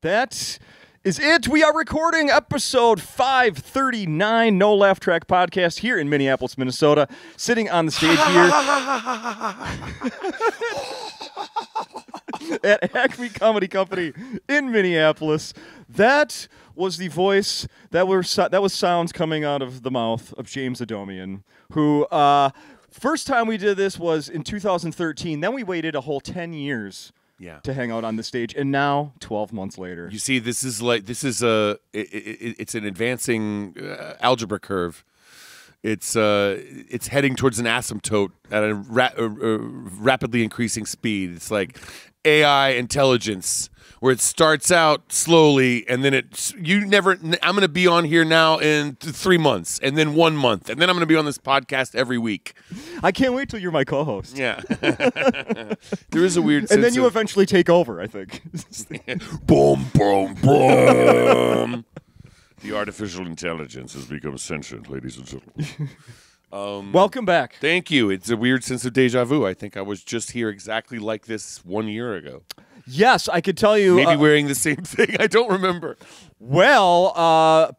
That is it. We are recording episode 539, No Laugh Track Podcast, here in Minneapolis, Minnesota. Sitting on the stage here at Acme Comedy Company in Minneapolis. That was the voice, that was sounds coming out of the mouth of James Adomian, who, first time we did this was in 2013. Then we waited a whole 10 years to hang out on the stage, and now 12 months later. You see, it's an advancing algebra curve. It's heading towards an asymptote at a rapidly increasing speed. It's like AI intelligence, where it starts out slowly, and then I'm going to be on here now in 3 months, and then 1 month, and then I'm going to be on this podcast every week. I can't wait till you're my co-host. Yeah. There is a weird sense and then you eventually take over, I think. Boom, boom, boom. The artificial intelligence has become sentient, ladies and gentlemen. Welcome back. Thank you. It's a weird sense of deja vu. I think I was just here exactly like this 1 year ago. Yes, I could tell you. Maybe wearing the same thing. I don't remember. Well,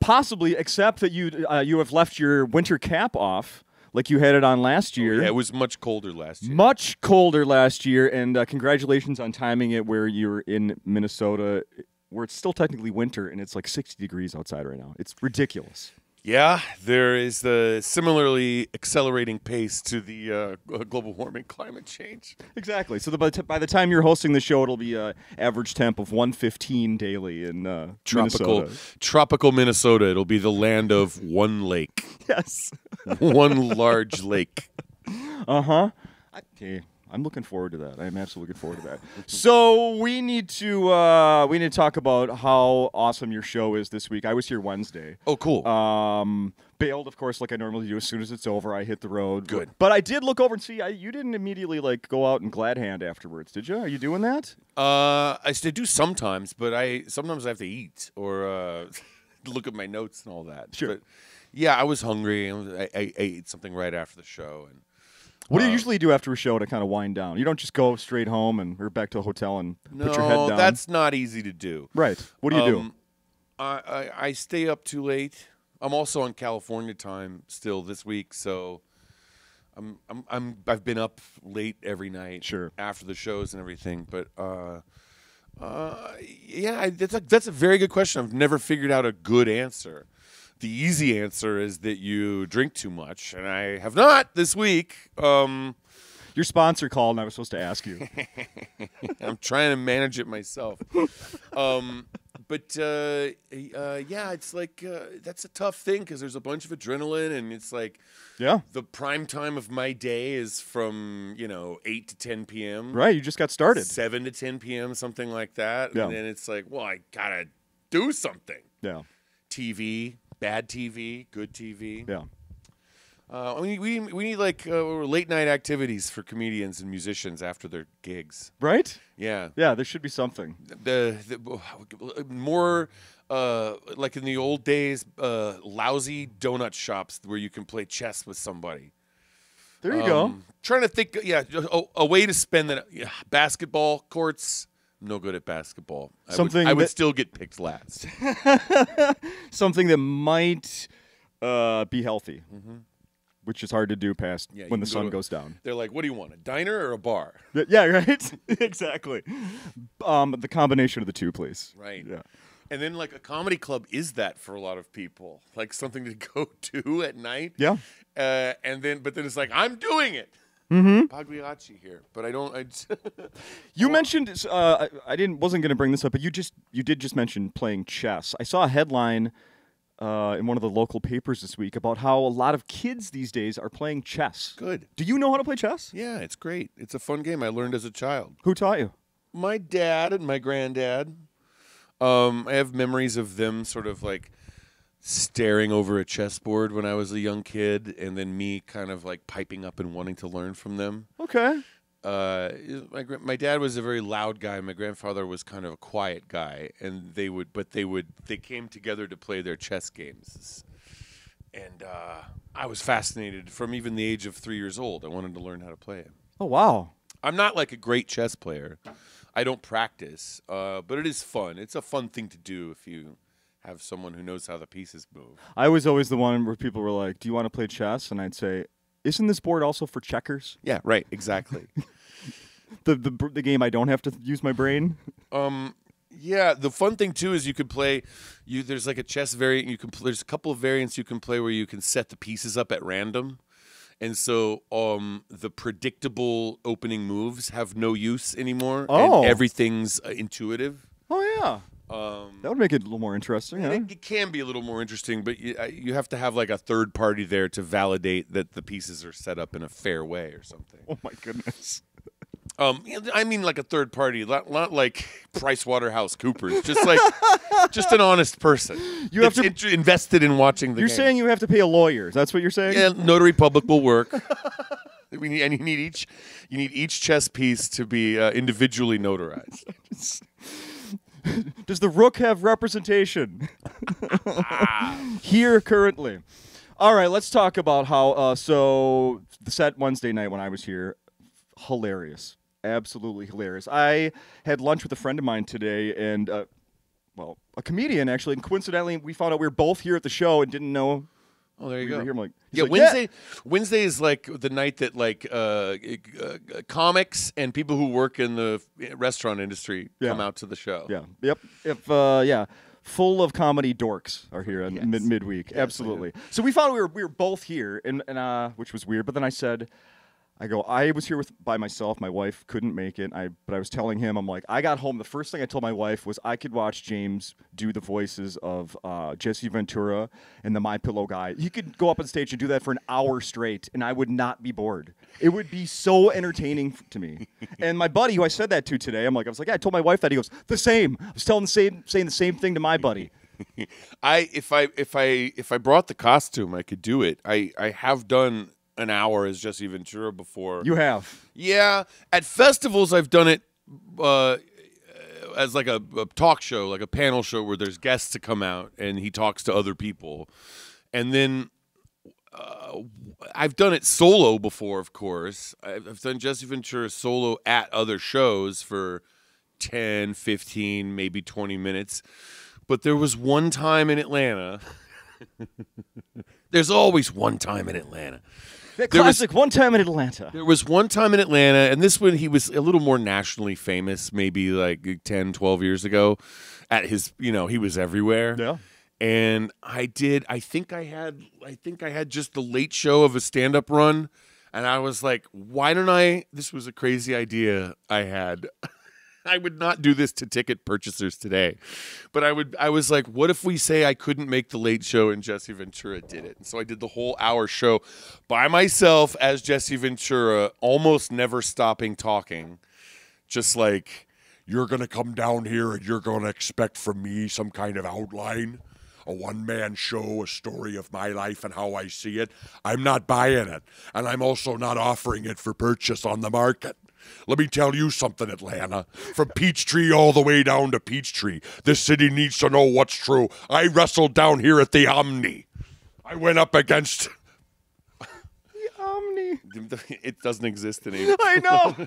possibly, except that you have left your winter cap off, like you had it on last year. Oh, yeah, it was much colder last year. Much colder last year, and congratulations on timing it where you're in Minnesota, where it's still technically winter, and it's like 60 degrees outside right now. It's ridiculous. Yeah, there is the similarly accelerating pace to the global warming, climate change. Exactly. So by the time you're hosting the show, it'll be an average temp of 115 daily in Minnesota. Tropical Minnesota. It'll be the land of one lake. Yes. One large lake. Uh-huh. I'm looking forward to that. I am absolutely looking forward to that. So we need to talk about how awesome your show is this week. I was here Wednesday. Oh, cool. Bailed, of course, like I normally do. As soon as it's over, I hit the road. Good. But I did look over and see you didn't immediately go out and glad hand afterwards, did you? Are you doing that? I do sometimes, but sometimes I have to eat or look at my notes and all that. Sure. But yeah, I was hungry. I ate something right after the show. And what do you usually do after a show to kind of wind down? You don't just go straight home or back to a hotel and put your head down? No, that's not easy to do. Right. What do you do? I stay up too late. I'm also on California time still this week, so I've been up late every night. Sure. After the shows and everything. But yeah, that's a very good question. I've never figured out a good answer. The easy answer is that you drink too much, and I have not this week. Your sponsor called, and I was supposed to ask you. I'm trying to manage it myself. But yeah, it's like that's a tough thing because there's a bunch of adrenaline, and it's like the prime time of my day is from 8 to 10 p.m. Right, you just got started. 7 to 10 p.m., something like that. Yeah. And then it's like, well, I gotta do something. Yeah. TV. Bad TV, good TV. Yeah. We need like late night activities for comedians and musicians after their gigs. Right? Yeah. Yeah, there should be something. The more like in the old days, lousy donut shops where you can play chess with somebody. There you go. Trying to think, a way to spend that. Basketball courts. No good at basketball. I would still get picked last. Something that might be healthy, which is hard to do past when the sun goes down. They're like, what do you want, a diner or a bar? Yeah, right? Exactly. The combination of the two, please. Right. Yeah. And then like a comedy club is that for a lot of people. Like something to go to at night. Yeah. But then it's like, I'm doing it. Pagliacci here, but I don't. You mentioned wasn't going to bring this up, but you did just mention playing chess. I saw a headline in one of the local papers this week about how a lot of kids these days are playing chess. Good. Do you know how to play chess? Yeah, it's great. It's a fun game. I learned as a child. Who taught you? My dad and my granddad. I have memories of them sort of like staring over a chessboard when I was a young kid, and then me kind of like piping up and wanting to learn from them. Okay. My dad was a very loud guy. My grandfather was kind of a quiet guy, and they came together to play their chess games. And I was fascinated from even the age of 3 years old. I wanted to learn how to play it. Oh, wow. I'm not like a great chess player. I don't practice, but it is fun. It's a fun thing to do if you have someone who knows how the pieces move. I was always the one where people were like, "Do you want to play chess?" And I'd say, "Isn't this board also for checkers?" Yeah, right. Exactly. The game I don't have to use my brain. Yeah, the fun thing too is you could play. There's like a chess variant. There's a couple of variants you can play where you can set the pieces up at random, and so the predictable opening moves have no use anymore. Oh. And everything's intuitive. Oh yeah. That would make it a little more interesting. Huh? It can be a little more interesting, but you have to have like a third party there to validate that the pieces are set up in a fair way or something. Oh my goodness. I mean like a third party, not like PricewaterhouseCoopers, just an honest person. You have to invested in watching the You're game. saying you have to pay a lawyer. That's what you're saying? Yeah, notary public will work. And you need each chess piece to be individually notarized. Does the rook have representation? Here currently. All right, let's talk about how so the set Wednesday night when I was here, hilarious. Absolutely hilarious. I had lunch with a friend of mine today and a comedian actually, and coincidentally we found out we were both here at the show and didn't know. Oh, there you go. Here. I'm like, yeah, like, Wednesday is like the night that like comics and people who work in the restaurant industry come out to the show. Yeah. Yep. Full of comedy dorks are here in midweek. Yes, absolutely. So we found we were both here, and which was weird. But then I said, I was here by myself. My wife couldn't make it. But I was telling him, I'm like, I got home. The first thing I told my wife was I could watch James do the voices of Jesse Ventura and the My Pillow guy. He could go up on stage and do that for an hour straight, and I would not be bored. It would be so entertaining to me. And my buddy, who I said that to today, I was like, yeah, I told my wife that. He goes, the same. I was saying the same thing to my buddy. If I brought the costume, I could do it. I have done an hour as Jesse Ventura before. You have? Yeah. At festivals, I've done it as like a talk show, like a panel show where there's guests to come out and he talks to other people. And then I've done it solo before, of course. I've done Jesse Ventura solo at other shows for 10, 15, maybe 20 minutes. But there was one time in Atlanta. There's always one time in Atlanta. That classic one time in Atlanta. There was one time in Atlanta, and this one he was a little more nationally famous, maybe like 10, 12 years ago. At his, he was everywhere. Yeah. And I think I had just the late show of a stand-up run, and I was like, why don't I? This was a crazy idea I had. I would not do this to ticket purchasers today, but I was like, what if we say I couldn't make the late show and Jesse Ventura did it? And so I did the whole hour show by myself as Jesse Ventura, almost never stopping talking. Just like, you're going to come down here and you're going to expect from me some kind of outline, a one-man show, a story of my life and how I see it. I'm not buying it, and I'm also not offering it for purchase on the market. Let me tell you something, Atlanta. From Peachtree all the way down to Peachtree, this city needs to know what's true. I wrestled down here at the Omni. I went up against... The Omni. It doesn't exist anymore. I know.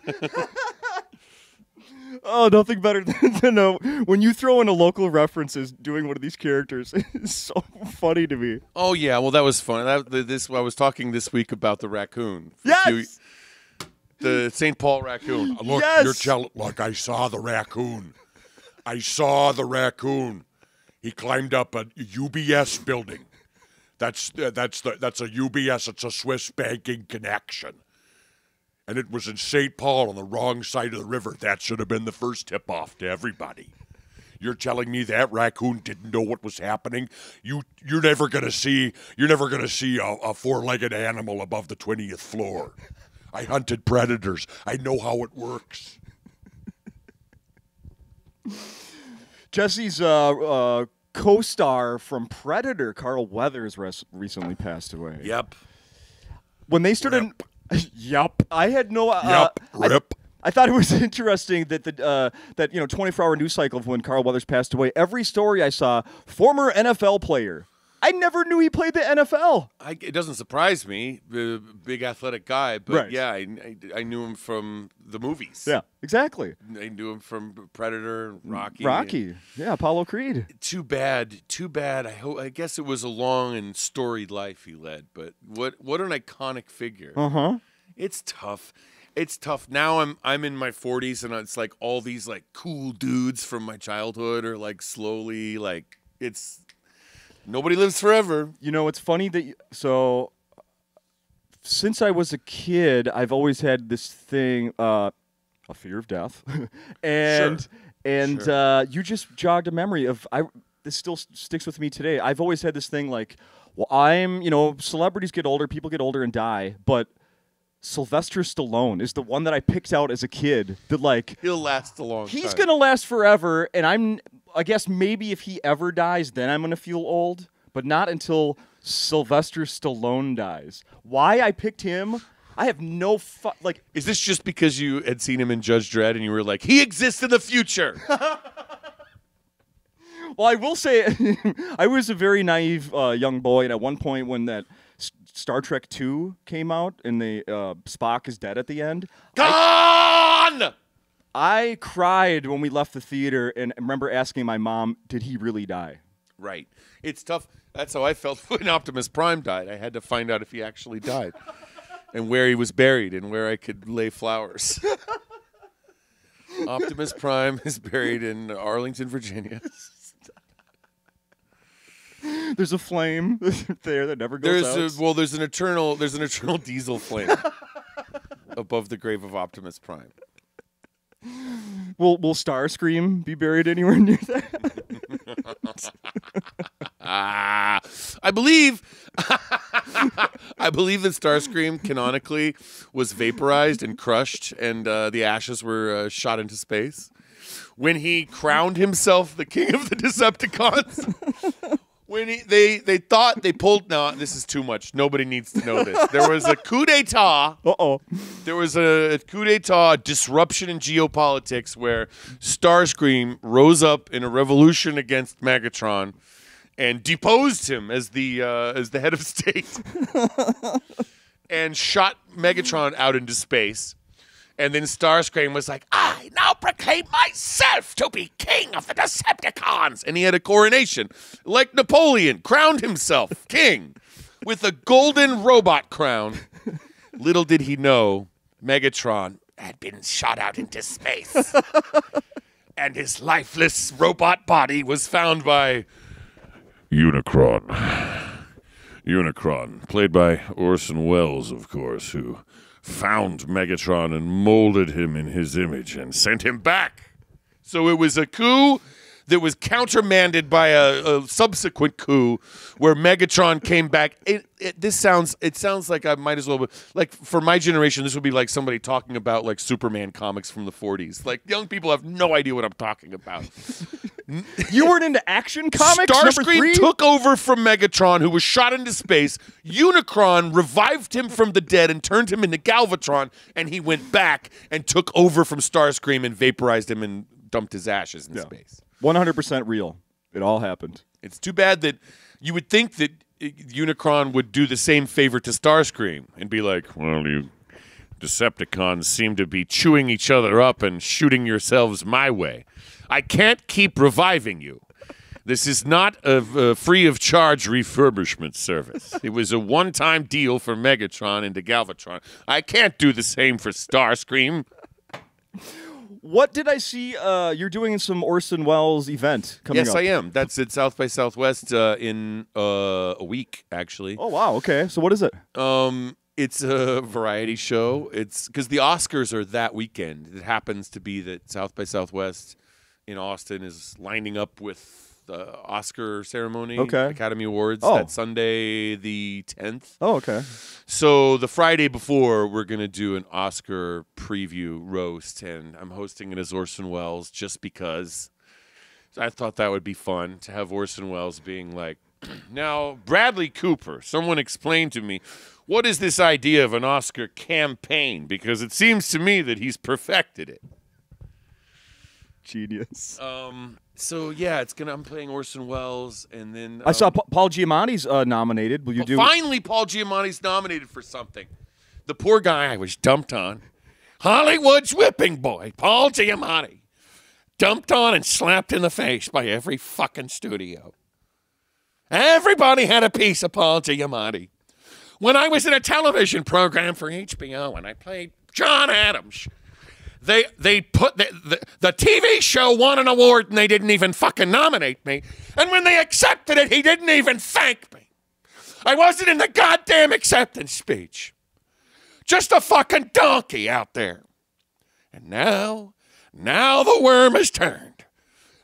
Oh, nothing better than when you throw in a local references doing one of these characters. It's so funny to me. Oh, yeah. Well, that was fun. I was talking this week about the raccoon. Yes! The St. Paul raccoon. Look, yes! Look, I saw the raccoon. I saw the raccoon. He climbed up a UBS building. That's a UBS. It's a Swiss banking connection. And it was in St. Paul on the wrong side of the river. That should have been the first tip-off to everybody. You're telling me that raccoon didn't know what was happening? You're never gonna see a four-legged animal above the 20th floor. I hunted predators. I know how it works. Jesse's co-star from Predator, Carl Weathers, recently passed away. Yep. When they started... Rip. Yup. I had no... Rip. I thought it was interesting that that 24-hour news cycle of when Carl Weathers passed away, every story I saw, former NFL player. I never knew he played the NFL. It doesn't surprise me, the big athletic guy, but Right. yeah, I knew him from the movies. Yeah, exactly. I knew him from Predator, Rocky. Rocky. Yeah, Apollo Creed. Too bad. I guess it was a long and storied life he led, but what an iconic figure. Uh-huh. It's tough. It's tough. Now I'm in my 40s, and it's like all these like cool dudes from my childhood are like slowly like it's nobody lives forever. You know, it's funny that so since I was a kid, I've always had this thing, a fear of death, and you just jogged a memory of this still sticks with me today. I've always had this thing like, well, celebrities get older, people get older and die, but Sylvester Stallone is the one that I picked out as a kid that like He'll last a long time. he's gonna last forever, and I guess maybe if he ever dies, then I'm gonna feel old, but not until Sylvester Stallone dies. Why I picked him, I have no like. Is this just because you had seen him in Judge Dredd and you were like, he exists in the future? Well, I will say, I was a very naive young boy, and at one point when that Star Trek II came out and the Spock is dead at the end, Gone! I cried when we left the theater, and I remember asking my mom, did he really die? Right. It's tough. That's how I felt when Optimus Prime died. I had to find out if he actually died and where he was buried and where I could lay flowers. Optimus Prime is buried in Arlington, Virginia. There's a flame there that never goes out. There's an eternal diesel flame above the grave of Optimus Prime. Will Starscream be buried anywhere near that? I believe that Starscream canonically was vaporized and crushed, and the ashes were shot into space when he crowned himself the king of the Decepticons. When they thought they pulled. No, this is too much. Nobody needs to know this. There was a coup d'état. There was a coup d'état, disruption in geopolitics, where Starscream rose up in a revolution against Megatron and deposed him as the head of state, and shot Megatron out into space. And then Starscream was like, I now proclaim myself to be king of the Decepticons. And he had a coronation, like Napoleon, crowned himself king with a golden robot crown. Little did he know, Megatron had been shot out into space. And his lifeless robot body was found by Unicron. Unicron, played by Orson Welles, of course, who found Megatron and molded him in his image and sent him back. So it was a coup that was countermanded by a subsequent coup where Megatron came back. It sounds like I might as well, like for my generation, this would be like somebody talking about like Superman comics from the 40s. Like young people have no idea what I'm talking about. You weren't into Action Comics? Starscream took over from Megatron, who was shot into space. Unicron revived him from the dead and turned him into Galvatron, and he went back and took over from Starscream and vaporized him and dumped his ashes in space. 100% real. It all happened. It's too bad that you would think that Unicron would do the same favor to Starscream and be like, well, you Decepticons seem to be chewing each other up and shooting yourselves my way. I can't keep reviving you. This is not a free of charge refurbishment service. It was a one-time deal for Megatron into Galvatron. I can't do the same for Starscream. What did I see? You're doing some Orson Welles event coming up. Yes, I am. That's at South by Southwest in a week, actually. Oh, wow. Okay. So what is it? It's a variety show. It's because the Oscars are that weekend. It happens to be that South by Southwest in Austin is lining up with the Oscar ceremony, Academy Awards, that Sunday the 10th. Oh, okay. So the Friday before, we're going to do an Oscar preview roast, and I'm hosting it as Orson Welles just because I thought that would be fun to have Orson Welles being like, now, Bradley Cooper, someone explain to me, what is this idea of an Oscar campaign? Because it seems to me that he's perfected it. Genius. So yeah, I'm playing Orson Welles, and then I saw Paul Giamatti's nominated. Will you do? Finally, Paul Giamatti's nominated for something. The poor guy I was dumped on. Hollywood's whipping boy, Paul Giamatti. Dumped on and slapped in the face by every fucking studio. Everybody had a piece of Paul Giamatti. When I was in a television program for HBO and I played John Adams, they put the TV show won an award and they didn't even fucking nominate me. And when they accepted it, he didn't even thank me. I wasn't in the goddamn acceptance speech. Just a fucking donkey out there. And now the worm has turned.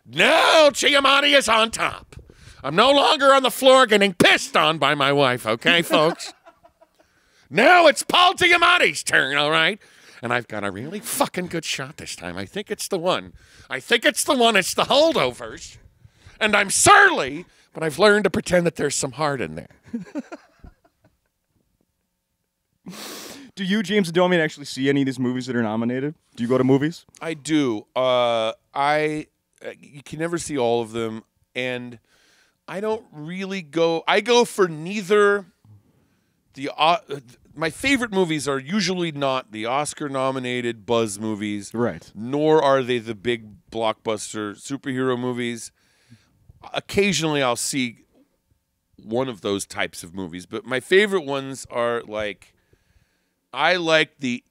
Now Giamatti is on top. I'm no longer on the floor getting pissed on by my wife, okay, folks? Now it's Paul Giamatti's turn, all right? And I've got a really fucking good shot this time. I think it's the one. It's the holdovers. And I'm surly, but I've learned to pretend that there's some heart in there. Do you, James Adomian, actually see any of these movies that are nominated? Do you go to movies? I do. You can never see all of them, and I don't really go. I go for neither. My favorite movies are usually not the Oscar-nominated buzz movies, right? Nor are they the big blockbuster superhero movies. Occasionally, I'll see one of those types of movies, but my favorite ones are like. I like the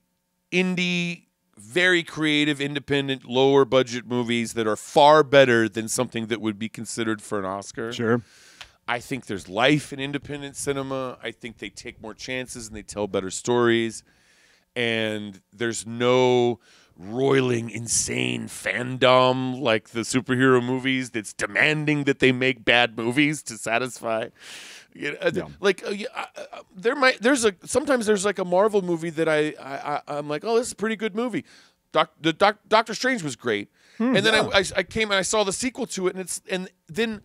indie, very creative, independent, lower budget movies that are far better than something that would be considered for an Oscar. Sure. I think there's life in independent cinema. I think they take more chances and they tell better stories. And there's no roiling, insane fandom like the superhero movies that's demanding that they make bad movies to satisfy. Sometimes there's like a Marvel movie that I'm like, oh, this is a pretty good movie. Doctor Strange was great, and then I came and I saw the sequel to it, and then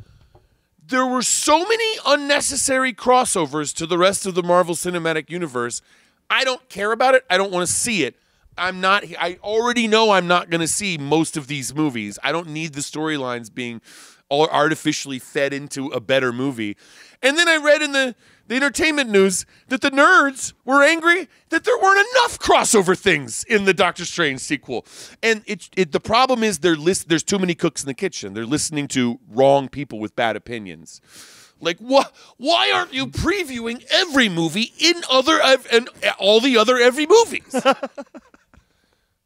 there were so many unnecessary crossovers to the rest of the Marvel Cinematic Universe. I don't care about it. I don't want to see it. I already know I'm not going to see most of these movies. I don't need the storylines being all artificially fed into a better movie. And then I read in the entertainment news that the nerds were angry that there weren't enough crossover things in the Doctor Strange sequel. And the problem is there's too many cooks in the kitchen. They're listening to wrong people with bad opinions. Like, why aren't you previewing every movie in all the other every movies?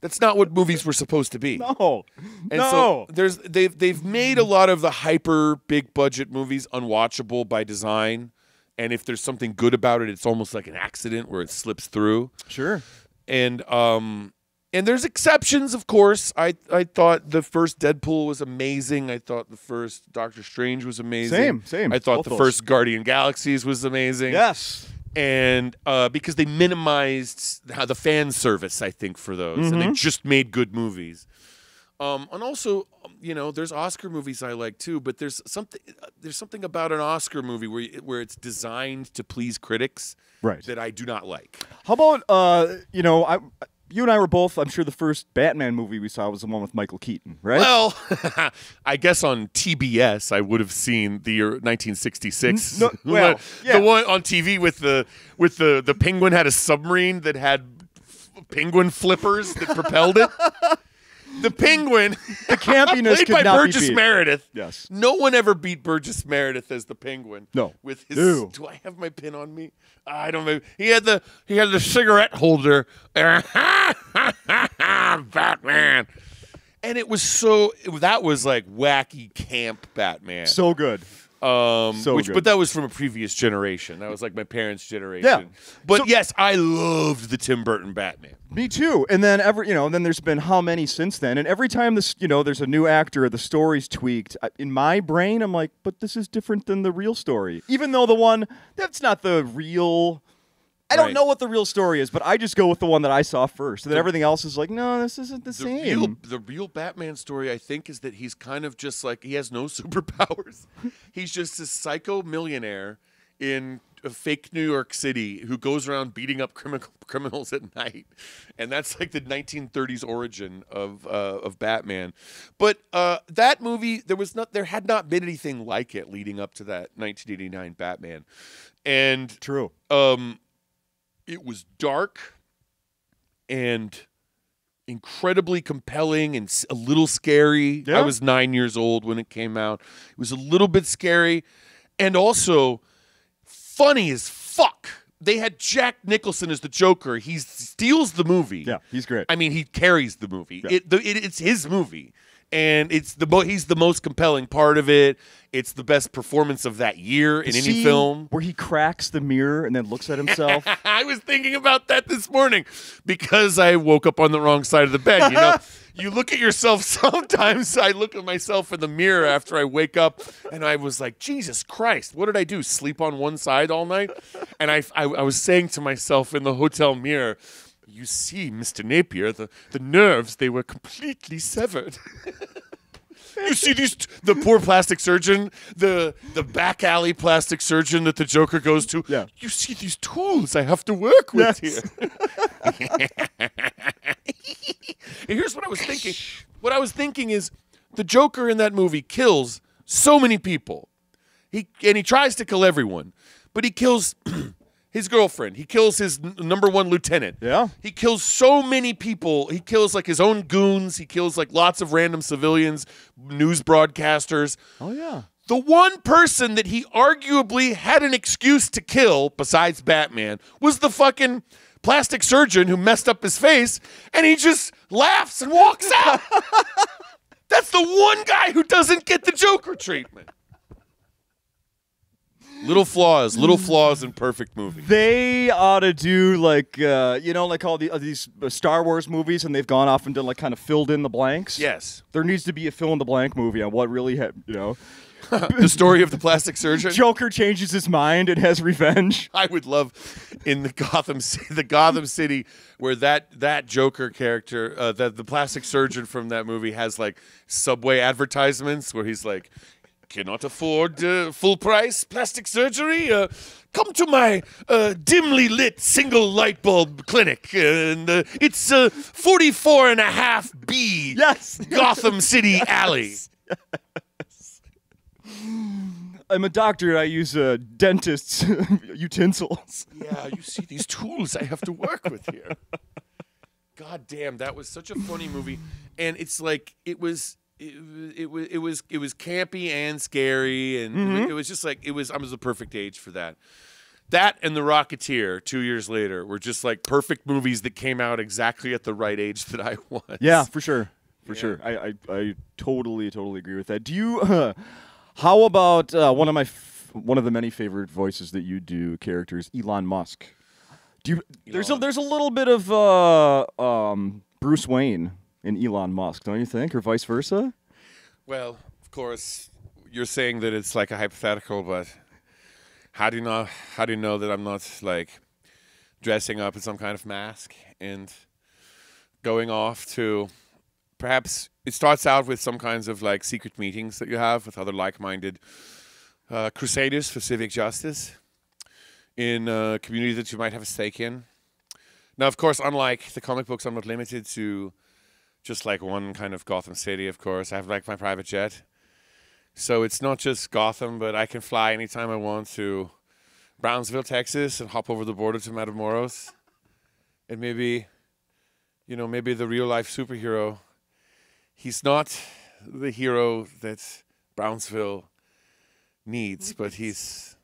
That's not what movies were supposed to be. No. So they've made a lot of the hyper big budget movies unwatchable by design. And if there's something good about it, it's almost like an accident where it slips through. Sure. And there's exceptions, of course. I thought the first Deadpool was amazing. I thought the first Doctor Strange was amazing. Same. I thought the first Guardian Galaxies was amazing. Yes. And because they minimized the fan service, I think, for those. And they just made good movies. And also, there's Oscar movies I like too, but there's something about an Oscar movie where it's designed to please critics that I do not like. How about, you and I were both, I'm sure the first Batman movie we saw was the one with Michael Keaton, right? Well, I guess on TBS I would have seen the year 1966. The one on TV with the penguin had a submarine that had penguin flippers that propelled it. The Penguin, the campiness played could by not Burgess be beat. Meredith. Yes. No one ever beat Burgess Meredith as the Penguin. No. With his, do I have my pin on me? I don't know. He had the cigarette holder. Batman. And it was that was like wacky camp Batman. So good. Good. But that was from a previous generation. That was like my parents' generation. Yeah. But yes, I loved the Tim Burton Batman. Me too. And then then there's been how many since then? And every time there's a new actor, the story's tweaked. In my brain, I'm like, but this is different than the real story. Even though that's not the real. I don't know what the real story is, but I just go with the one that I saw first. And then everything else is like, no, this isn't the same. The real Batman story, I think, is that he's kind of just like, he has no superpowers. He's just a psycho millionaire in a fake New York City who goes around beating up criminals at night, and that's like the 1930s origin of Batman. But that movie, there had not been anything like it leading up to that 1989 Batman, and True. It was dark and incredibly compelling and a little scary. Yeah. I was 9 years old when it came out. It was a little bit scary and also funny as fuck. They had Jack Nicholson as the Joker. He steals the movie. Yeah, he's great. I mean, he carries the movie. Yeah. It's his movie. And he's the most compelling part of it. It's the best performance of that year in any film. Where he cracks the mirror and then looks at himself. I was thinking about that this morning because I woke up on the wrong side of the bed. You know, you look at yourself sometimes. I look at myself in the mirror after I wake up and I was like, Jesus Christ, what did I do? Sleep on one side all night? And I was saying to myself in the hotel mirror, you see, Mr. Napier, the nerves, they were completely severed. You see the poor plastic surgeon, the back alley plastic surgeon that the Joker goes to. Yeah. You see these tools I have to work with here. And here's what I was thinking. What I was thinking is the Joker in that movie kills so many people. He tries to kill everyone, but he kills his girlfriend. He kills his number one lieutenant. Yeah. He kills so many people. He kills like his own goons. He kills like lots of random civilians, news broadcasters. Oh, yeah. The one person that he arguably had an excuse to kill, besides Batman, was the fucking plastic surgeon who messed up his face, and he just laughs and walks out. That's the one guy who doesn't get the Joker treatment. Little flaws in perfect movie. They ought to do like like all these Star Wars movies, and they've gone off and done like kind of filled in the blanks. Yes. There needs to be a fill in the blank movie on what really The story of the plastic surgeon. Joker changes his mind and has revenge. I would love in the Gotham City where that Joker character, the plastic surgeon from that movie has like Subway advertisements where he's like, cannot afford full price plastic surgery? Come to my dimly lit single light bulb clinic. And it's 44.5B Yes. Gotham City Alley. Yes. I'm a doctor. I use dentist's utensils. Yeah, you see these tools I have to work with here. God damn, that was such a funny movie. And it's like it was campy and scary, and it was just like I was the perfect age for that. That and The Rocketeer 2 years later were just like perfect movies that came out exactly at the right age that I was. Yeah, for sure. For sure. I totally agree with that. Do you how about one of the many favorite voices that you do, characters, Elon Musk? There's a little bit of Bruce Wayne in Elon Musk, don't you think, or vice versa? Well, of course, you're saying that it's like a hypothetical, but how do you know that I'm not like dressing up in some kind of mask and going off to perhaps it starts out with some kinds of like secret meetings that you have with other like-minded crusaders for civic justice in a community that you might have a stake in. Now, of course, unlike the comic books, I'm not limited to just like one kind of Gotham City, of course. I have like my private jet. So it's not just Gotham, but I can fly anytime I want to Brownsville, Texas, and hop over the border to Matamoros. And maybe the real life superhero, he's not the hero that Brownsville needs, but he's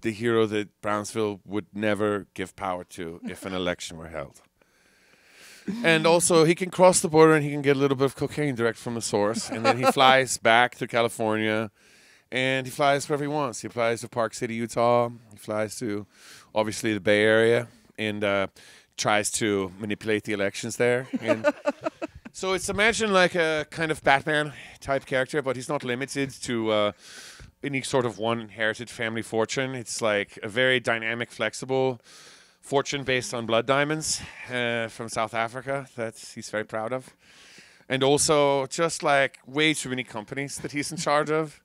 the hero that Brownsville would never give power to if an election were held. And also, he can cross the border and he can get a little bit of cocaine direct from the source. And then he flies back to California and he flies wherever he wants. He flies to Park City, Utah. He flies to, obviously, the Bay Area and tries to manipulate the elections there. And so it's imagine like a kind of Batman-type character, but he's not limited to any sort of one inherited family fortune. It's like a very dynamic, flexible fortune based on blood diamonds from South Africa that he's very proud of. And also just like way too many companies that he's in charge of.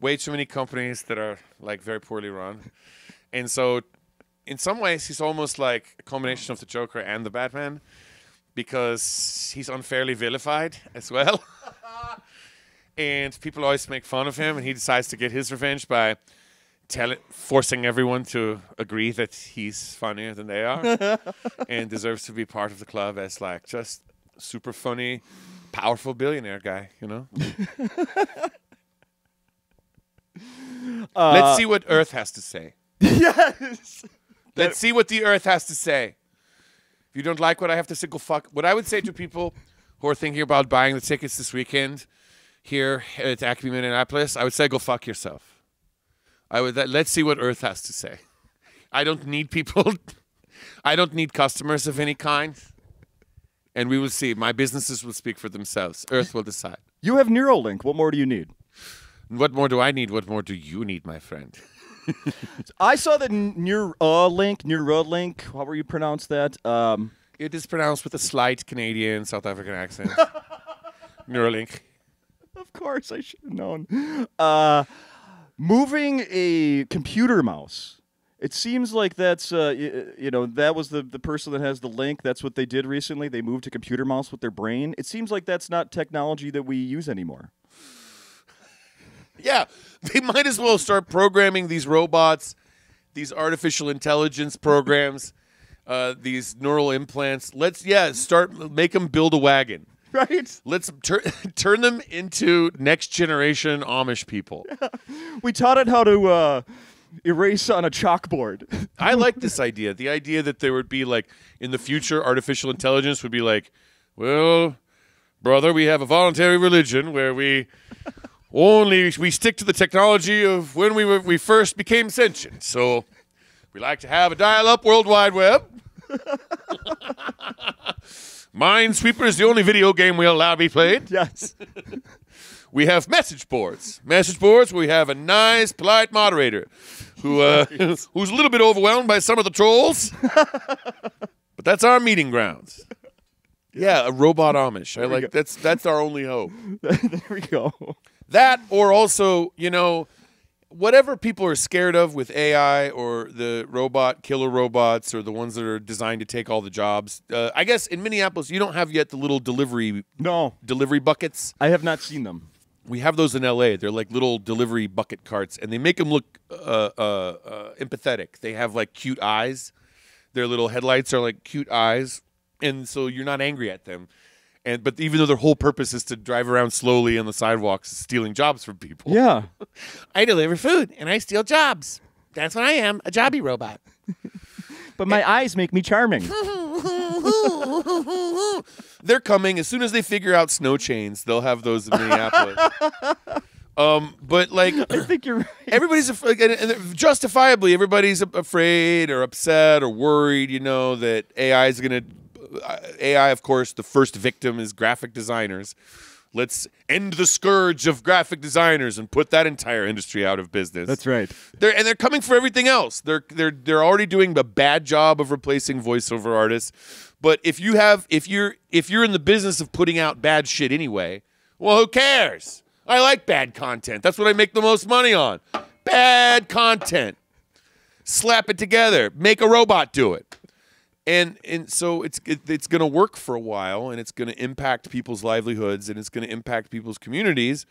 Way too many companies that are like very poorly run. And so in some ways, he's almost like a combination of the Joker and the Batman because he's unfairly vilified as well. And people always make fun of him, and he decides to get his revenge by forcing everyone to agree that he's funnier than they are and deserves to be part of the club as like just super funny, powerful billionaire guy, you know? Let's see what Earth has to say. Yes. Let's see what the Earth has to say. If you don't like what I have to say, go fuck. What I would say to people who are thinking about buying the tickets this weekend here at Acme Minneapolis, I would say go fuck yourself. Let's see what Earth has to say. I don't need people. I don't need customers of any kind. And we will see. My businesses will speak for themselves. Earth will decide. You have Neuralink. What more do you need? What more do I need? What more do you need, my friend? I saw the Neuralink. How were you pronounce that? It is pronounced with a slight Canadian, South African accent. Neuralink. Of course, I should have known. Moving a computer mouse. It seems like that's, that was the person that has the link. That's what they did recently. They moved a computer mouse with their brain. It seems like that's not technology that we use anymore. Yeah, they might as well start programming these robots, these artificial intelligence programs, these neural implants. Make them build a wagon. Right? Let's turn them into next generation Amish people. Yeah. We taught it how to erase on a chalkboard. I like this idea. The idea that there would be like in the future, artificial intelligence would be like, well, brother, we have a voluntary religion where we stick to the technology of when we first became sentient. So we like to have a dial-up World Wide Web. Minesweeper is the only video game we allow to be played. Yes. We have message boards. Message boards where we have a nice, polite moderator who's a little bit overwhelmed by some of the trolls. But that's our meeting grounds. Yeah, a robot Amish. I like that's our only hope. There we go. That or also, whatever people are scared of with AI or the killer robots or the ones that are designed to take all the jobs. I guess in Minneapolis, you don't have yet the little delivery buckets. I have not seen them. We have those in LA. They're like little delivery bucket carts, and they make them look empathetic. They have like cute eyes. Their little headlights are like cute eyes, and so you're not angry at them. But even though their whole purpose is to drive around slowly on the sidewalks, stealing jobs from people. Yeah. I deliver food, and I steal jobs. That's what I am, a jobby robot. But my eyes make me charming. They're coming. As soon as they figure out snow chains, they'll have those in Minneapolis. But like, I think you're right. Everybody's and justifiably, everybody's afraid or upset or worried, that AI is going to... AI, of course, the first victim is graphic designers. Let's end the scourge of graphic designers and put that entire industry out of business. That's right. They're coming for everything else. They're already doing a bad job of replacing voiceover artists. But if you're in the business of putting out bad shit anyway, well, who cares? I like bad content. That's what I make the most money on. Bad content. Slap it together. Make a robot do it. And so it's going to work for a while, and it's going to impact people's livelihoods, and it's going to impact people's communities.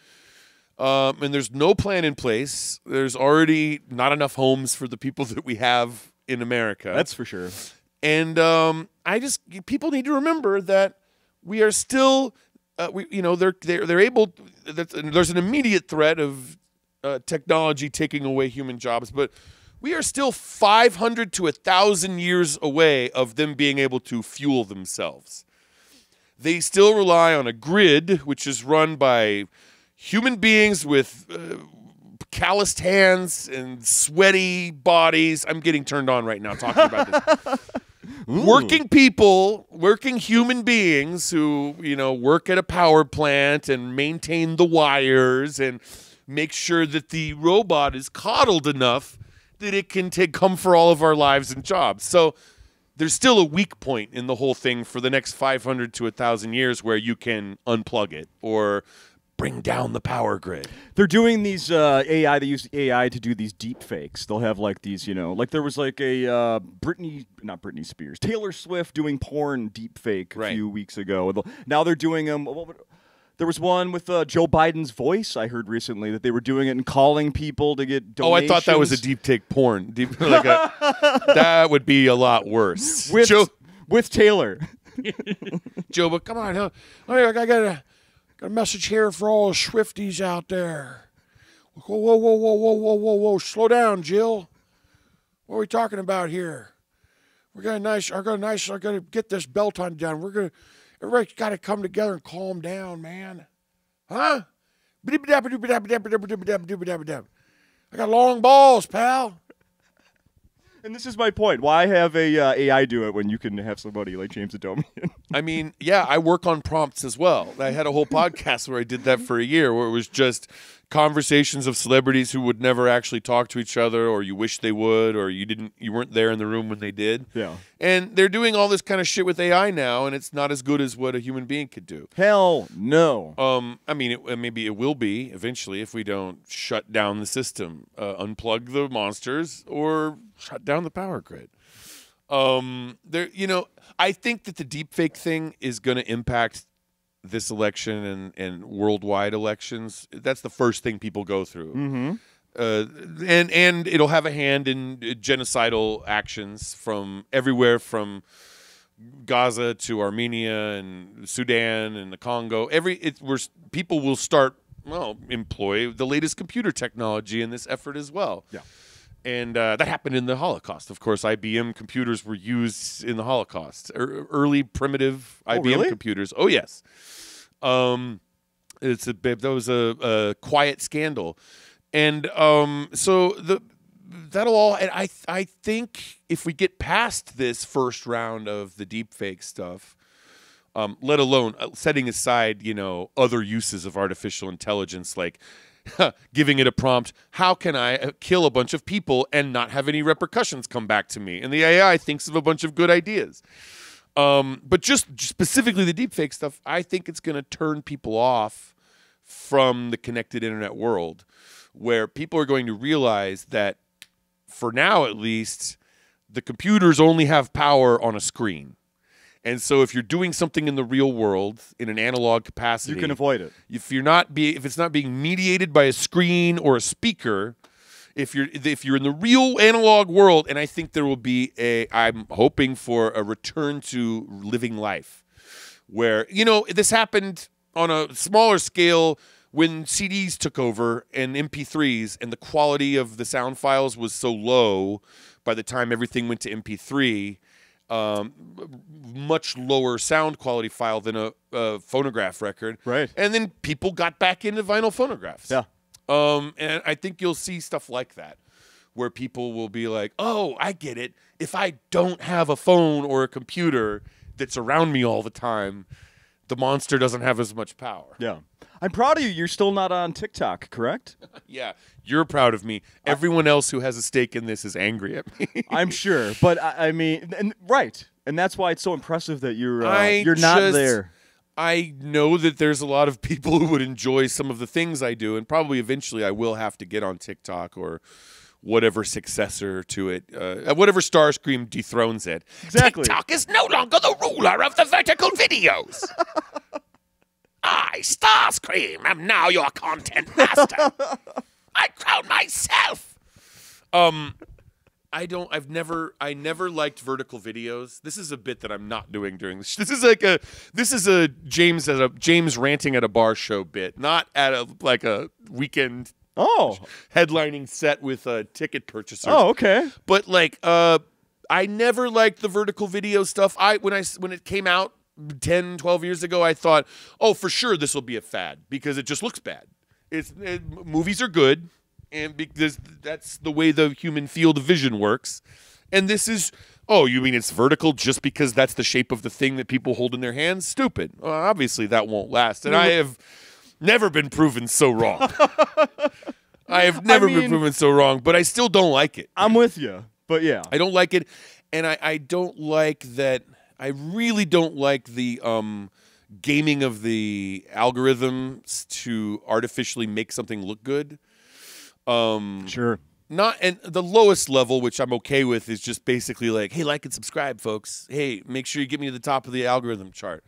And there's no plan in place. There's already not enough homes for the people that we have in America. That's for sure. And people need to remember that we are still, they're able. There's an immediate threat of technology taking away human jobs, but we are still 500 to 1,000 years away of them being able to fuel themselves. They still rely on a grid, which is run by human beings with calloused hands and sweaty bodies. I'm getting turned on right now talking about this. Working people, working human beings who, work at a power plant and maintain the wires and make sure that the robot is coddled enough that it can come for all of our lives and jobs. So there's still a weak point in the whole thing for the next 500 to 1,000 years where you can unplug it or bring down the power grid. They're doing these AI. They use AI to do these deep fakes. They'll have like these, like there was like a not Britney Spears, Taylor Swift doing porn deep fake a few weeks ago. Now they're doing them. There was one with Joe Biden's voice. I heard recently that they were doing it and calling people to get donations. Oh, I thought that was a deep take porn. That would be a lot worse. With Taylor. Joe, but come on, I got a message here for all the Swifties out there. Whoa, whoa, whoa, whoa, whoa, whoa, whoa, whoa! Slow down, Jill. What are we talking about here? I gotta get this belt undone. Everybody's got to come together and calm down, man. Huh? I got long balls, pal. And this is my point. Why have a AI do it when you can have somebody like James Adomian? I mean, yeah, I work on prompts as well. I had a whole podcast where I did that for a year, where it was just conversations of celebrities who would never actually talk to each other, or you wish they would, or you weren't there in the room when they did. Yeah. And they're doing all this kind of shit with AI now, and it's not as good as what a human being could do. Hell no. I mean, maybe it will be eventually if we don't shut down the system, unplug the monsters, or shut down the power grid. I think that the deepfake thing is going to impact this election and worldwide elections. That's the first thing people go through. Mm-hmm. And it'll have a hand in genocidal actions from everywhere, from Gaza to Armenia and Sudan and the Congo. People will start, employ the latest computer technology in this effort as well. Yeah. And that happened in the Holocaust. Of course, IBM computers were used in the Holocaust. Early primitive IBM computers. Oh, yes. That was a quiet scandal. And that'll all. And I think if we get past this first round of the deepfake stuff, let alone setting aside, other uses of artificial intelligence, like giving it a prompt, how can I kill a bunch of people and not have any repercussions come back to me? And the AI thinks of a bunch of good ideas. But just specifically the deepfake stuff, I think it's going to turn people off from the connected internet world, where people are going to realize that, for now at least, the computers only have power on a screen. And so if you're doing something in the real world in an analog capacity, you can avoid it. If it's not being mediated by a screen or a speaker, if you're in the real analog world, and I think there will be I'm hoping for a return to living life, where this happened on a smaller scale when CDs took over and MP3s, and the quality of the sound files was so low by the time everything went to MP3. Much lower sound quality file than a phonograph record. Right. And then people got back into vinyl phonographs. Yeah. And I think you'll see stuff like that, where people will be like, oh, I get it. If I don't have a phone or a computer that's around me all the time, the monster doesn't have as much power. Yeah. I'm proud of you. You're still not on TikTok, correct? Yeah. You're proud of me. Everyone else who has a stake in this is angry at me. I'm sure. But I mean, right. And that's why it's so impressive that you're not there. I know that there's a lot of people who would enjoy some of the things I do, and probably eventually I will have to get on TikTok or whatever successor to it, whatever Starscream dethrones it. Exactly. TikTok is no longer the ruler of the vertical videos. I, Starscream, am now your content master. I crown myself. I never liked vertical videos. This is a bit that I'm not doing during this. This is a James ranting at a bar show bit, not at a weekend headlining set with ticket purchasers. Oh, okay. But I never liked the vertical video stuff. When it came out 10, 12 years ago, I thought, oh, for sure this will be a fad because it just looks bad. Movies are good, and because that's the way the human field of vision works. And this is, oh, you mean it's vertical just because that's the shape of the thing that people hold in their hands? Stupid. Well, obviously that won't last. And I have never been proven so wrong. I have never been proven so wrong, but I still don't like it. I'm with you, but yeah. I don't like it, and I don't like that. I really don't like the gaming of the algorithms to artificially make something look good. Sure. Not and the lowest level, which I'm okay with, is just basically like, hey, like and subscribe, folks. Hey, make sure you get me to the top of the algorithm chart.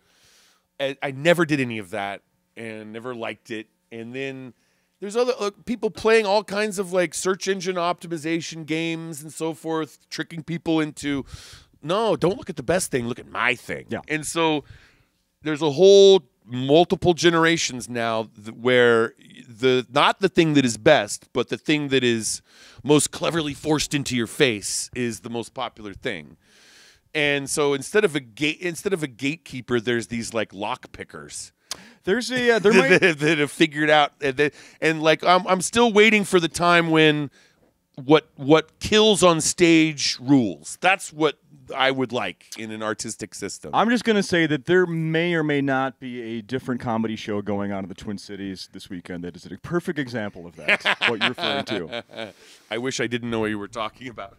I never did any of that and never liked it. And then there's other people playing all kinds of like search engine optimization games and so forth, tricking people into, no, don't look at the best thing, look at my thing. Yeah. And so there's a whole multiple generations now where not the thing that is best, but the thing that is most cleverly forced into your face is the most popular thing. And so instead of a gatekeeper, there's these like lock pickers. There's a there might that have figured out and like I'm still waiting for the time when what kills on stage rules. That's what I would like in an artistic system. I'm just going to say that there may or may not be a different comedy show going on in the Twin Cities this weekend that is a perfect example of that, what you're referring to. I wish I didn't know what you were talking about.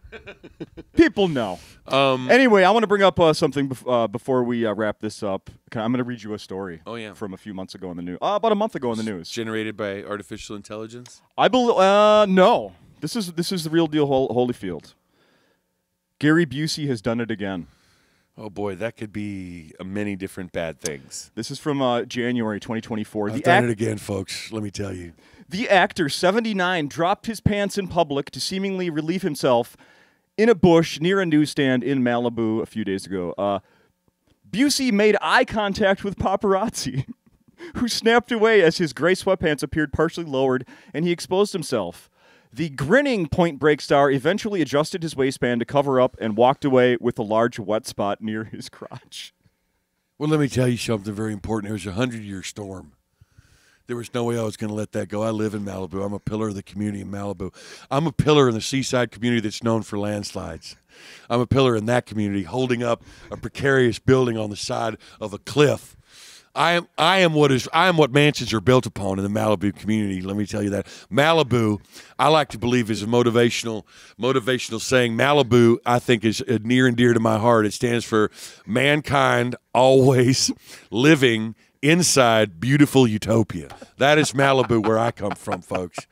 People know. Anyway, I want to bring up something before we wrap this up. I'm going to read you a story from a few months ago in the news. About a month ago in the news. Generated by artificial intelligence? I believe no. This is the real deal Holyfield. Gary Busey has done it again. Oh, boy, that could be many different bad things. This is from January 2024. I've done it again, folks, let me tell you. The actor, 79, dropped his pants in public to seemingly relieve himself in a bush near a newsstand in Malibu a few days ago. Busey made eye contact with paparazzi, who snapped away as his gray sweatpants appeared partially lowered, and he exposed himself. The grinning Point Break star eventually adjusted his waistband to cover up and walked away with a large wet spot near his crotch. Well, let me tell you something very important. It was a 100-year storm. There was no way I was going to let that go. I live in Malibu. I'm a pillar of the community in Malibu. I'm a pillar in the seaside community that's known for landslides. I'm a pillar in that community holding up a precarious building on the side of a cliff. I am what mansions are built upon in the Malibu community. Let me tell you that. Malibu, I like to believe, is a motivational saying. Malibu, I think, is near and dear to my heart. It stands for mankind always living inside beautiful utopia. That is Malibu, where I come from, folks.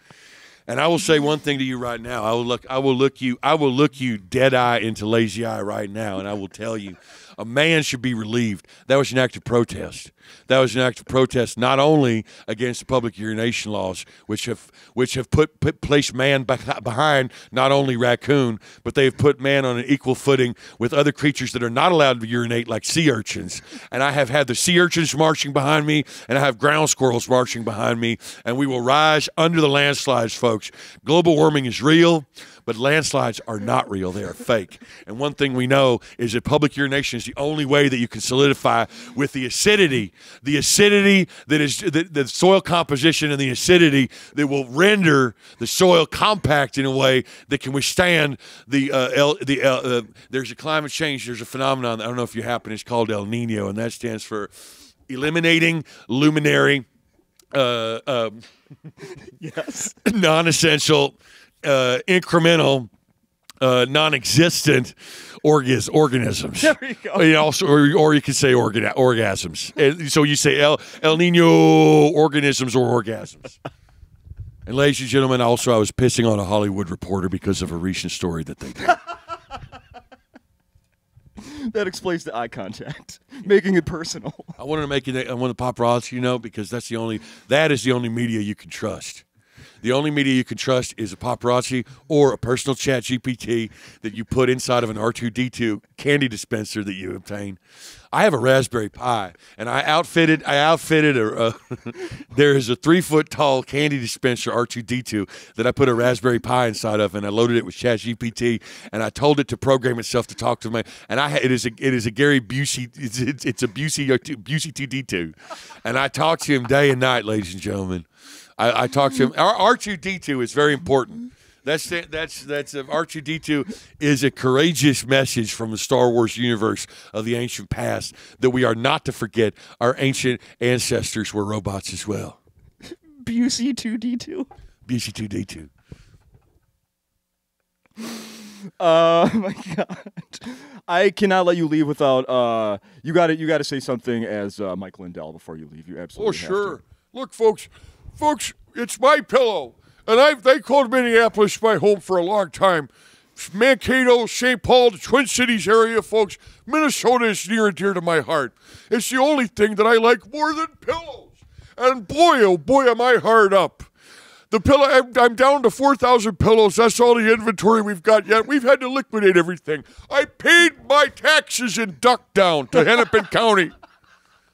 And I will say one thing to you right now. I will look you dead eye into lazy eye right now, and I will tell you, a man should be relieved. That was an act of protest. That was an act of protest not only against the public urination laws, which have placed man behind not only raccoon, but they have put man on an equal footing with other creatures that are not allowed to urinate, like sea urchins. And I have had the sea urchins marching behind me, and I have ground squirrels marching behind me, and we will rise under the landslides, folks. Global warming is real, but landslides are not real. They are fake. And one thing we know is that public urination is the only way that you can solidify with the acidity that is the soil composition and the acidity that will render the soil compact in a way that can withstand there's a climate change. There's a phenomenon, I don't know if you happen, it's called El Nino, and that stands for eliminating luminary, Yes. non-essential, incremental, non-existent organisms. There you go. You know, or you could say orgasms. And so you say El Nino organisms or orgasms. And ladies and gentlemen, also I was pissing on a Hollywood reporter because of a recent story that they did. That explains the eye contact, making it personal. I wanted to make it. I want the paparazzi, because that is the only media you can trust. The only media you can trust is a paparazzi or a personal chat GPT that you put inside of an R2-D2 candy dispenser that you obtain. I have a Raspberry Pi, and I outfitted there is a 3-foot-tall candy dispenser R2-D2 that I put a Raspberry Pi inside of, and I loaded it with Chat GPT, and I told it to program itself to talk to me. And it is a Gary Busey. It's a Busey 2D2, and I talk to him day and night, ladies and gentlemen. I talk to him. Our R2-D2 is very important. That's R2-D2 is a courageous message from the Star Wars universe of the ancient past that we are not to forget. Our ancient ancestors were robots as well. Busey 2D2. Busey 2D2. My God, I cannot let you leave without. You got to say something as Mike Lindell before you leave. You absolutely. Oh, have sure. to. Look, folks, it's my pillow. And they called Minneapolis my home for a long time. Mankato, St. Paul, the Twin Cities area, folks. Minnesota is near and dear to my heart. It's the only thing that I like more than pillows. And boy, oh boy, am I hard up. The pillow, I'm down to 4,000 pillows. That's all the inventory we've got yet. We've had to liquidate everything. I paid my taxes in Duckdown to Hennepin County.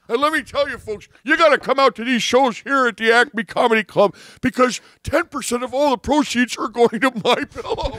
And let me tell you, folks, you got to come out to these shows here at the Acme Comedy Club because 10% of all the proceeds are going to my pillow.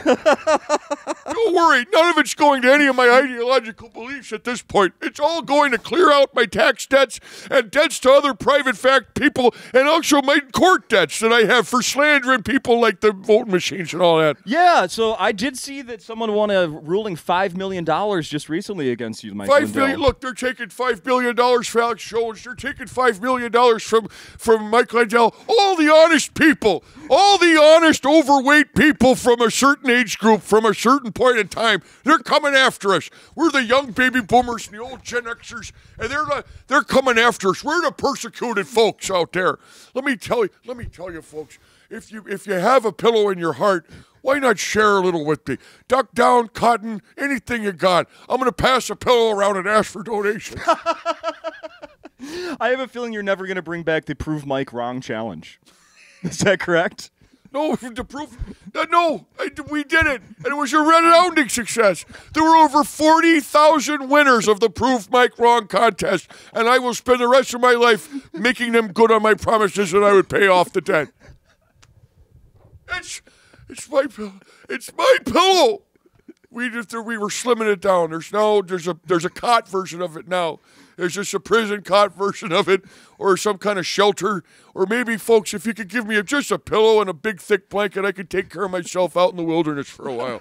Don't worry, none of it's going to any of my ideological beliefs at this point. It's all going to clear out my tax debts and debts to other private fact people and also my court debts that I have for slandering people like the voting machines and all that. Yeah, so I did see that someone won a ruling $5 million just recently against you, Mike $5 Lindell. billion. Look, they're taking $5 billion for Alex Jones. They're taking $5 million from Mike Lindell. All the honest people, all the honest overweight people from a certain age group, from a certain point in time, they're coming after us. We're the young baby boomers and the old Gen Xers, and they're coming after us. We're the persecuted folks out there. Let me tell you, folks. If you have a pillow in your heart, why not share a little with me? Duck down, cotton, anything you got. I'm going to pass a pillow around and ask for donations. I have a feeling you're never going to bring back the Prove Mike Wrong challenge. Is that correct? No, the proof. We did it, and it was a resounding success. There were over 40,000 winners of the Prove Mike Wrong contest, and I will spend the rest of my life making them good on my promises that I would pay off the debt. It's my pillow. It's my pillow. We were slimming it down. There's a cot version of it now. There's just a prison cot version of it, or some kind of shelter, or maybe, folks, if you could give me just a pillow and a big thick blanket, I could take care of myself out in the wilderness for a while.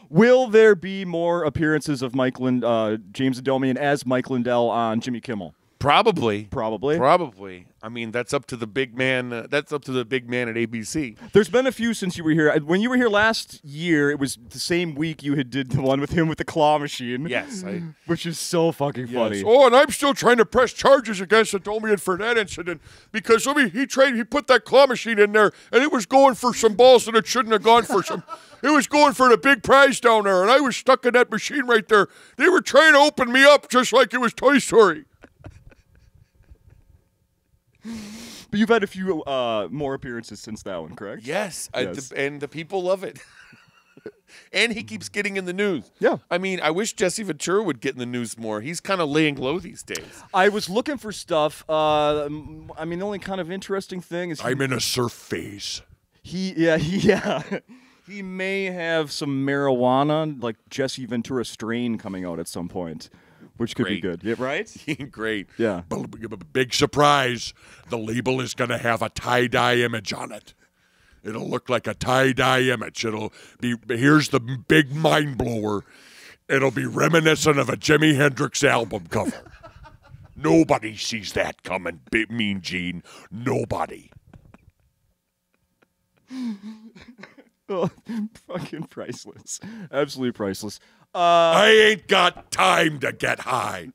Will there be more appearances of James Adomian as Mike Lindell on Jimmy Kimmel? Probably. Probably. I mean, that's up to the big man. That's up to the big man at ABC. There's been a few since you were here. When you were here last year, it was the same week you did the one with him with the claw machine. Yes, which is so fucking funny. Oh, and I'm still trying to press charges against Adomian for that incident because he put that claw machine in there and it was going for some balls that it shouldn't have gone for some. It was going for the big prize down there, and I was stuck in that machine right there. They were trying to open me up just like it was Toy Story. But you've had a few more appearances since that one, correct? Yes, Yes. and the people love it. And he keeps getting in the news. Yeah. I mean, I wish Jesse Ventura would get in the news more. He's kind of laying low these days. I was looking for stuff. I mean, the only kind of interesting thing is I'm in a surf phase. He may have some marijuana, like Jesse Ventura strain, coming out at some point, which could be good. Yeah, right? Great. Yeah. Big surprise. The label is going to have a tie-dye image on it. It'll look like a tie-dye image. Here's the big mind blower. It'll be reminiscent of a Jimi Hendrix album cover. Nobody sees that coming, Mean Gene. Nobody. Oh, fucking priceless. Absolutely priceless. I ain't got time to get high.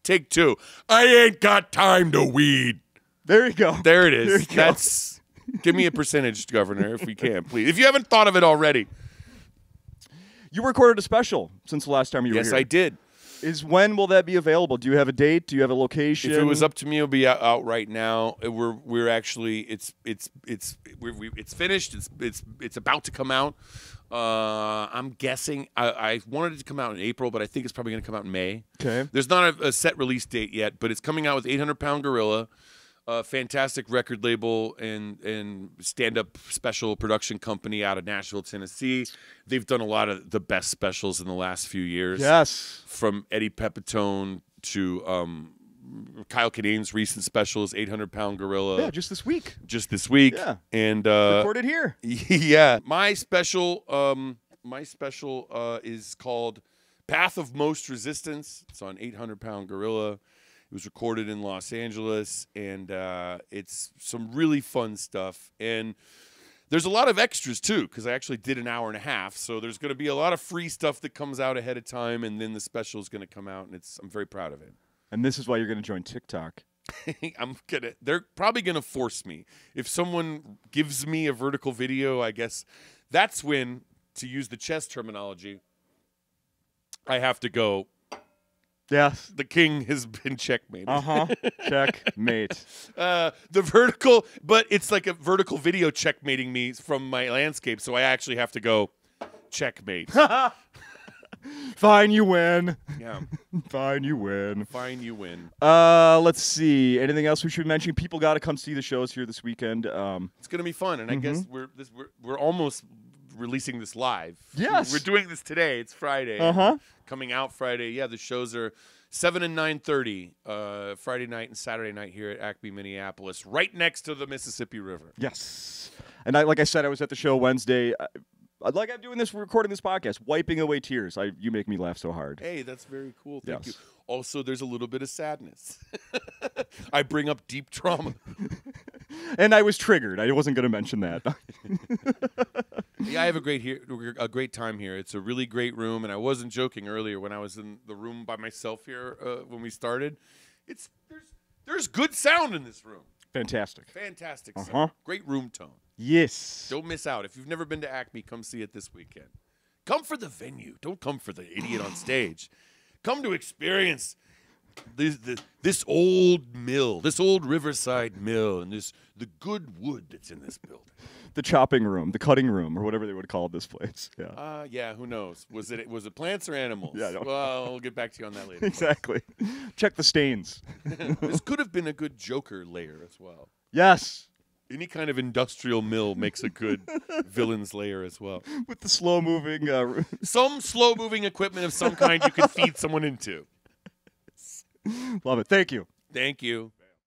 Take two. I ain't got time to weed. There you go. There it is. Give me a percentage, Governor, if we can, please. If you haven't thought of it already. You recorded a special since the last time you were here. Yes, I did. When will that be available? Do you have a date? Do you have a location? If it was up to me, it would be out right now. We're actually it's finished. It's about to come out. I'm guessing I wanted it to come out in April, but I think it's probably going to come out in May. Okay. There's not a set release date yet, but it's coming out with 800 Pound Gorilla. Fantastic record label and stand-up special production company out of Nashville, Tennessee. They've done a lot of the best specials in the last few years. Yes. From Eddie Pepitone to Kyle Kinane's recent specials, 800 Pound Gorilla. Yeah, just this week. Yeah. And recorded here. Yeah. My special is called Path of Most Resistance. It's on 800 Pound Gorilla. It was recorded in Los Angeles, and it's some really fun stuff. And There's a lot of extras, too, because I actually did an hour and a half. So there's going to be a lot of free stuff that comes out ahead of time, and then the special is going to come out, and I'm very proud of it. And this is why you're going to join TikTok. They're probably going to force me. If someone gives me a vertical video, I guess that's when, to use the chess terminology, I have to go, Yes. the king has been checkmated. Checkmate. The vertical, but it's like a vertical video checkmating me from my landscape, so I actually have to go, checkmate. Fine, you win. Yeah. Fine, you win. Fine, you win. Let's see. Anything else we should mention? People got to come see the shows here this weekend. It's gonna be fun, and I guess we're almost releasing this live. Yes. We're doing this today. It's Friday. Coming out Friday. Yeah, the shows are 7 and 9:30 Friday night and Saturday night here at Acme, Minneapolis, right next to the Mississippi River. Yes. And like I said, I was at the show Wednesday. Like I'm doing this, recording this podcast, wiping away tears. You make me laugh so hard. Hey, that's very cool. Thank you. Yes. Also, there's a little bit of sadness. I bring up deep trauma. And I was triggered. I wasn't going to mention that. Yeah, I have a great time here. It's a really great room, and I wasn't joking earlier when I was in the room by myself here when we started. There's good sound in this room. Fantastic. Fantastic sound. Great room tone. Yes. Don't miss out. If you've never been to Acme, come see it this weekend. Come for the venue. Don't come for the idiot on stage. Come to experience this old mill, this old riverside mill, and the good wood that's in this building. The chopping room, the cutting room, or whatever they would call this place. Yeah. Yeah. Who knows? Was it plants or animals? Yeah. I don't Well, I'll get back to you on that later. Exactly. Check the stains. This could have been a good Joker layer as well. Yes. Any kind of industrial mill makes a good villain's layer as well. With the slow moving. Some slow moving equipment of some kind you can feed someone into. Love it. Thank you. Thank you.